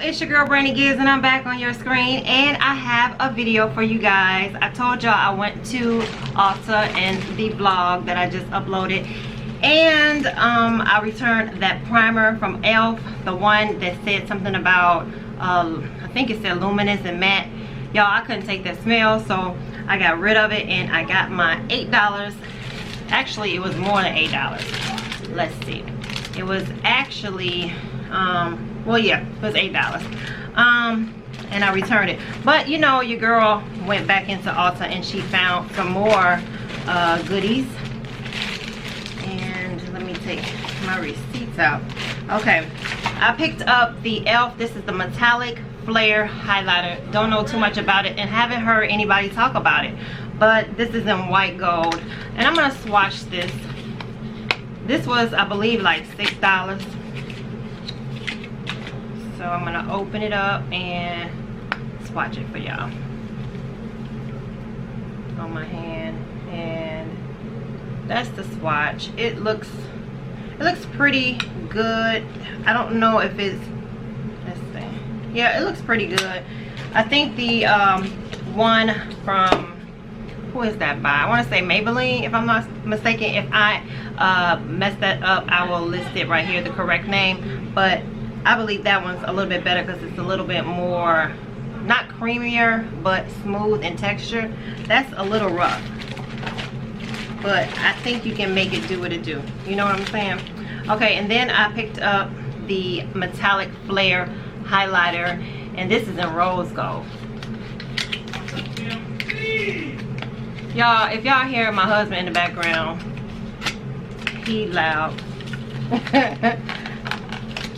it's your girl Brandy Gibbs and I'm back on your screen and I have a video for you guys. I told y'all I went to Ulta and the vlog that I just uploaded, and I returned that primer from e.l.f., the one that said something about I think it said luminous and matte. Y'all, I couldn't take that smell, so I got rid of it and I got my $8. Actually, it was more than $8. Let's see, it was actually well, yeah, it was $8. And I returned it. But you know, your girl went back into Ulta and she found some more goodies. And let me take my receipts out. Okay, I picked up the e.l.f. This is the metallic flare highlighter. Don't know too much about it and haven't heard anybody talk about it. But this is in white gold. And I'm gonna swatch this. This was, I believe, like $6. So I'm gonna open it up and swatch it for y'all on my hand, and that's the swatch. It looks pretty good. I don't know if it's, let's see, yeah, it looks pretty good. I think the one from, who is that by? I want to say Maybelline, if I'm not mistaken. If I mess that up, I will list it right here, the correct name. But I believe that one's a little bit better because it's a little bit more, not creamier, but smooth in texture. That's a little rough, but I think you can make it do what it do. You know what I'm saying? Okay, and then I picked up the metallic flare highlighter, and this is in rose gold. Y'all, if y'all hear my husband in the background, he loud.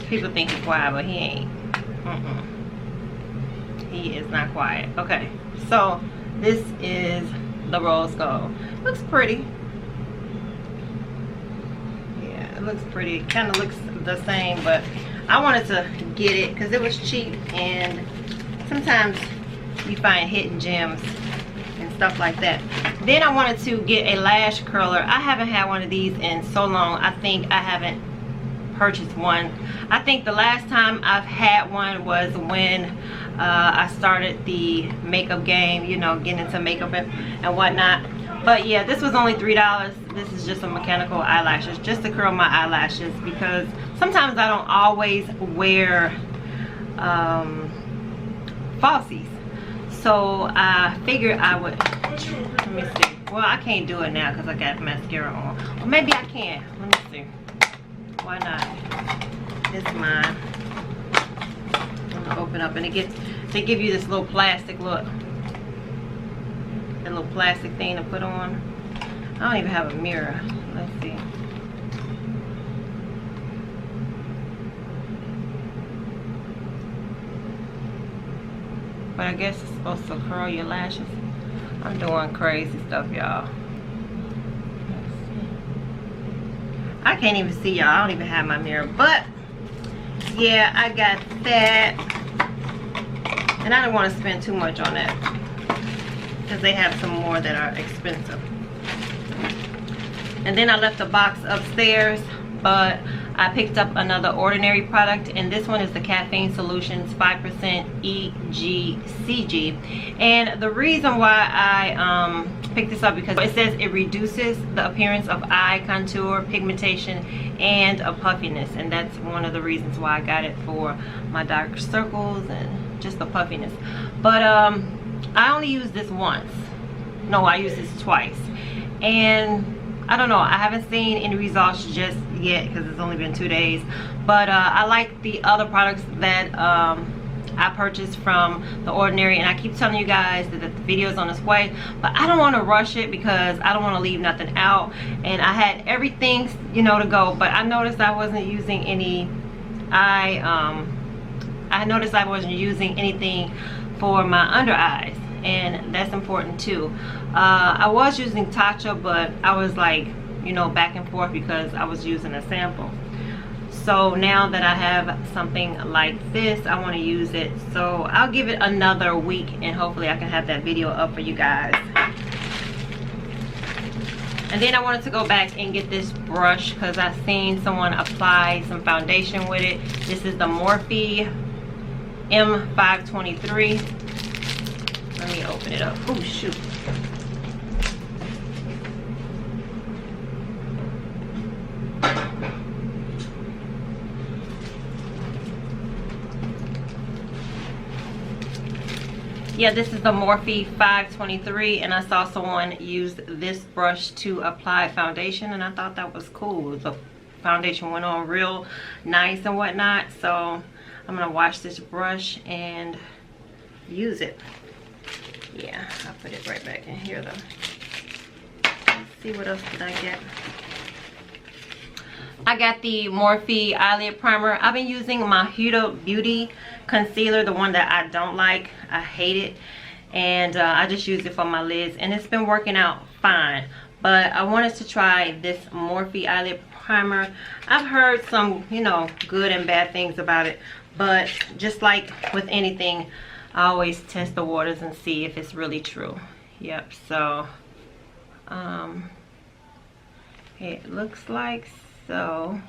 People think he's quiet, but he ain't. He is not quiet. Okay, so this is the rose gold. Looks pretty. Yeah, it looks pretty. Kind of looks the same, but I wanted to get it because it was cheap, and sometimes you find hidden gems and stuff like that. Then I wanted to get a lash curler. I haven't had one of these in so long. I think I haven't purchased one. I think the last time I've had one was when I started the makeup game, you know, getting into makeup and whatnot. But yeah, this was only $3. This is just a mechanical eyelashes, just to curl my eyelashes, because sometimes I don't always wear falsies. So I figured I would, let me see. Well, I can't do it now because I got mascara on. Or maybe I can. Let me see. Why not? It's mine. I'm gonna open up, and they give you this little plastic look. That little plastic thing to put on. I don't even have a mirror. Let's see. But I guess it's supposed to curl your lashes. I'm doing crazy stuff, y'all. I can't even see y'all. I don't even have my mirror. But yeah, I got that. And I don't want to spend too much on that because they have some more that are expensive. And then I left the box upstairs, but I picked up another Ordinary product, and this one is the Caffeine Solutions 5% EGCG. And the reason why I picked this up, because it says it reduces the appearance of eye contour, pigmentation, and a puffiness, and that's one of the reasons why I got it, for my dark circles and just the puffiness. But I only used this once. No, I used this twice, and I don't know, I haven't seen any results just yet because it's only been 2 days. But I like the other products that I purchased from The Ordinary, and I keep telling you guys that the video is on its way, but I don't want to rush it because I don't want to leave nothing out. And I had everything, you know, to go, but I noticed I wasn't using any I noticed I wasn't using anything for my under eyes, and that's important too. I was using Tatcha, but I was like, you know, back and forth because I was using a sample. So now that I have something like this, I want to use it. So I'll give it another week and hopefully I can have that video up for you guys. And then I wanted to go back and get this brush because I seen someone apply some foundation with it. This is the Morphe M523. Let me open it up. Oh shoot. Yeah, this is the Morphe 523, and I saw someone use this brush to apply foundation, and I thought that was cool. The foundation went on real nice and whatnot, so I'm gonna wash this brush and use it. Yeah, I'll put it right back in here though. Let's see, what else did I get? I got the Morphe eyelid primer. I've been using my Huda Beauty concealer, the one that I don't like. I hate it, and I just use it for my lids, and it's been working out fine. But I wanted to try this Morphe eyelid primer. I've heard some, you know, good and bad things about it, but just like with anything, I always test the waters and see if it's really true. Yep, so it looks like so,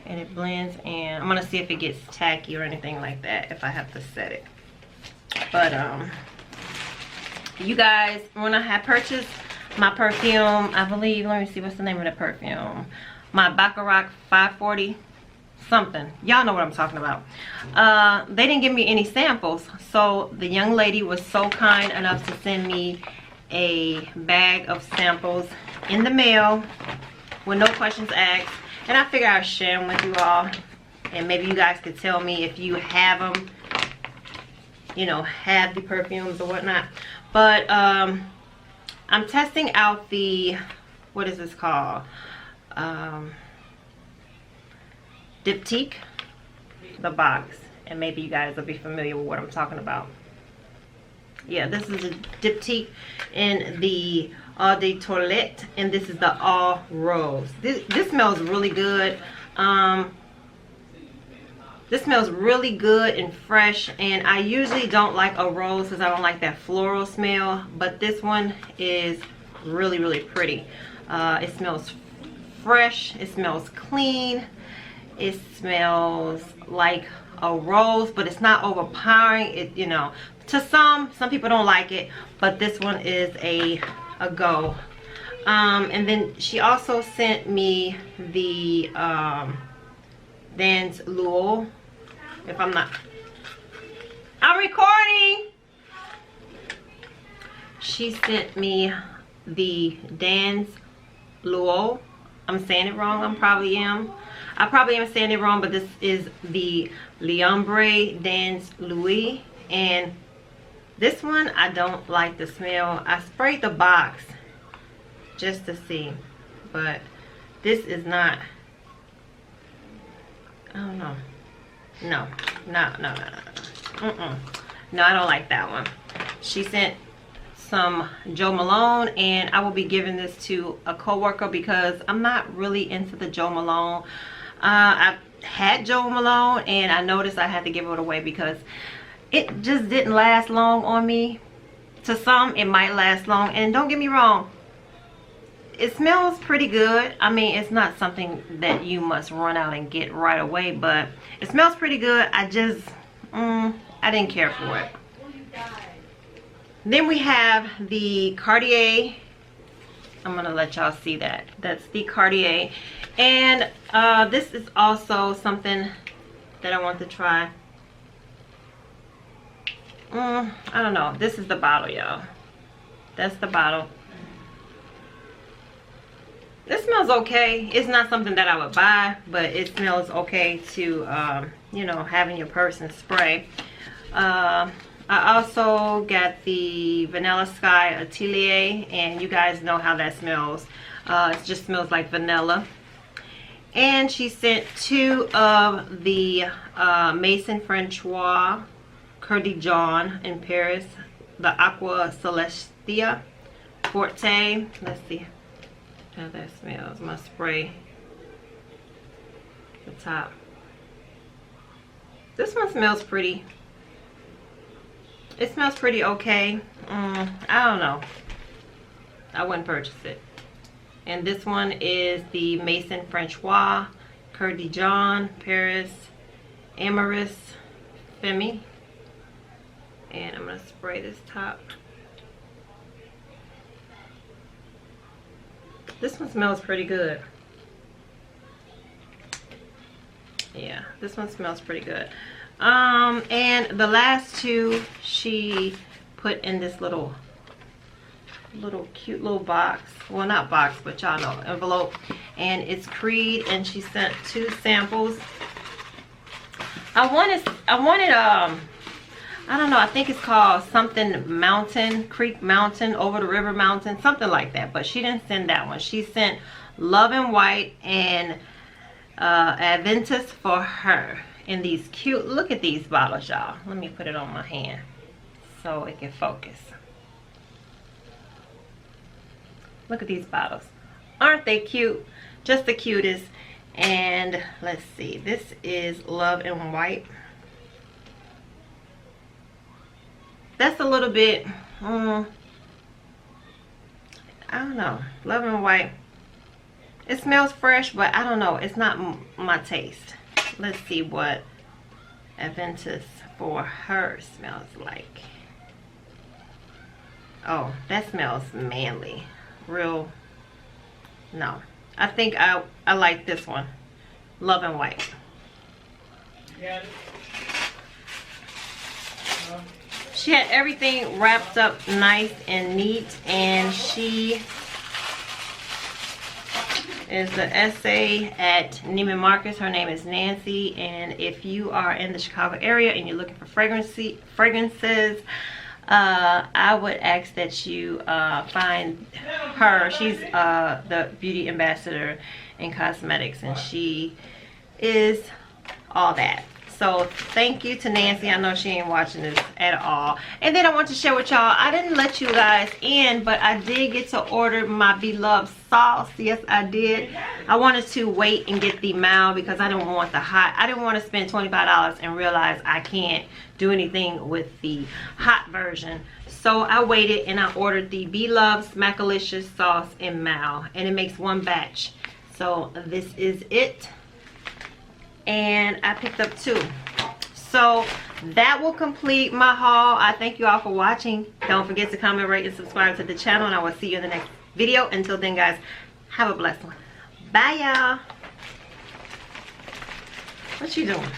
and it blends in. I'm gonna see if it gets tacky or anything like that if I have to set it. But you guys, when I had purchased my perfume, I believe, let me see, what's the name of the perfume, my Baccarat 540 something, y'all know what I'm talking about. They didn't give me any samples, so the young lady was so kind enough to send me a bag of samples in the mail with no questions asked. And I figured I'd share them with you all, and maybe you guys could tell me if you have them, you know, have the perfumes or whatnot. But I'm testing out the, what is this called, Diptyque, the box, and maybe you guys will be familiar with what I'm talking about. Yeah, this is a Diptyque in the Eau de Toilette, and this is the All Rose. This smells really good. This smells really good and fresh, and I usually don't like a rose because I don't like that floral smell, but this one is really, really pretty. It smells fresh, it smells clean, it smells like a rose, but it's not overpowering. It, you know, to some people don't like it, but this one is a go. And then she also sent me the Dance L'Eau. If I'm recording. She sent me the Dance L'Eau. I'm saying it wrong. I probably am saying it wrong, but this is the L'Ombre Dance Louis, and this one I don't like the smell. I sprayed the box just to see, but this is not, I don't know. No, I don't like that one. She sent some Joe Malone, and I will be giving this to a coworker because I'm not really into the Joe Malone. I've had Joe Malone, and I noticed I had to give it away because it just didn't last long on me. To some, it might last long, and don't get me wrong, it smells pretty good. I mean, it's not something that you must run out and get right away, but it smells pretty good. I just, I didn't care for it. Then we have the Cartier. I'm gonna let y'all see that. That's the Cartier, and this is also something that I want to try. I don't know. This is the bottle, y'all. That's the bottle. This smells okay. It's not something that I would buy, but it smells okay to, you know, have in your purse and spray. I also got the Vanilla Sky Atelier, and you guys know how that smells. It just smells like vanilla. And she sent 2 of the Maison Francois Coeur de Dijon in Paris, the Aqua Celestia Forte. Let's see how that smells. My spray, the top. This one smells pretty. It smells pretty okay. I don't know. I wouldn't purchase it. And this one is the Maison Francois Coeur de Dijon Paris Amorous Femi. And I'm going to spray this top. This one smells pretty good. Yeah, this one smells pretty good. And the last two she put in this little cute little box. Well, not box, but y'all know, envelope. And it's Creed, and she sent 2 samples. I wanted I don't know, I think it's called something Mountain, Creek Mountain, Over the River Mountain, something like that. But she didn't send that one. She sent Love and White and Adventus for her in these cute, look at these bottles, y'all. Let me put it on my hand so it can focus. Look at these bottles. Aren't they cute? Just the cutest. And let's see, this is Love and White. That's a little bit, I don't know, Love and White. It smells fresh, but I don't know, it's not my taste. Let's see what Adventus for her smells like. Oh, that smells manly. Real, no. I think I like this one, Love and White. Yeah. She had everything wrapped up nice and neat, and she is the SA at Neiman Marcus. Her name is Nancy, and if you are in the Chicago area and you're looking for fragrances, I would ask that you find her. She's the beauty ambassador in cosmetics, and she is all that. So thank you to Nancy. I know she ain't watching this at all. And then I want to share with y'all, I didn't let you guys in, but I did get to order my beloved sauce. Yes, I did. I wanted to wait and get the mild because I didn't want the hot. I didn't want to spend $25 and realize I can't do anything with the hot version. So I waited and I ordered the beloved Smackalicious sauce in mild, and it makes 1 batch. So this is it. And I picked up 2. So that will complete my haul. I thank you all for watching. Don't forget to comment, rate, and subscribe to the channel, and I will see you in the next video. Until then, guys, have a blessed one. Bye, y'all. What you doing?